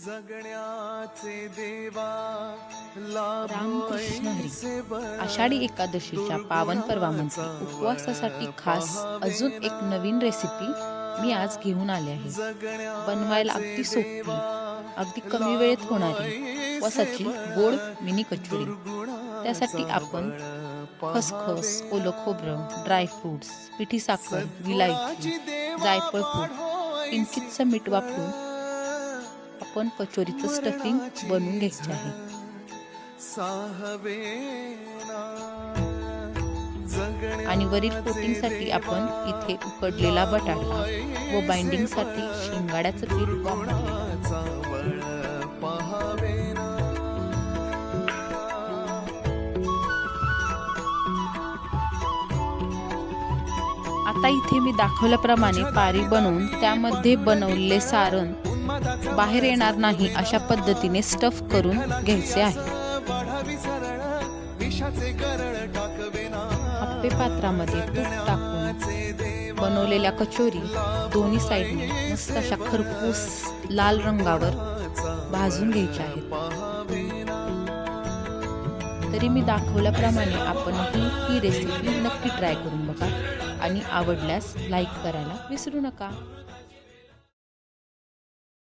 जगण्याचे देवा रामकृष्ण हरी. आषाढी एकादशीच्या पावन पर्वामध्ये उपवासासाठी खास अजून एक नवीन रेसिपी मी आज घेऊन आले आहे. बनवायला अगदी सोपी, अगदी कमी वेळेत होणारी उपवासाची गोड मिनी कचोरी. त्यासाठी आपण खसखस, ओलं खोबरं, ड्रायफ्रुट्स, पिठी साखर, विलायची, जायफळ पूड, किंचितसं मीठ वापरून आपण कचोरीचं स्टफिंग बनवून घ्यायचे आहे. आणि वरील कोटिंगसाठी आपण इथे उकडलेला बटाटा व बाइंडिंगसाठी शिंगाड्याचं पीठ वापरले. आता इथे मी दाखवल्याप्रमाणे पारी बनवून त्यामध्ये बनवलेले सारण बाहेर येणार नाही अशा पद्धतीने स्टफ करून घ्यायचे आहे. आप्पे पात्रामध्ये तूप टाकून बनवलेल्या कचोरी दोन्ही साईडने मस्त अशा खरपूस लाल रंगावर भाजून घ्यायच्या आहेत. तरी मी दाखवल्याप्रमाणे आपण ही रेसिपी नक्की ट्राय करून बघा आणि आवडल्यास लाईक करायला विसरू नका.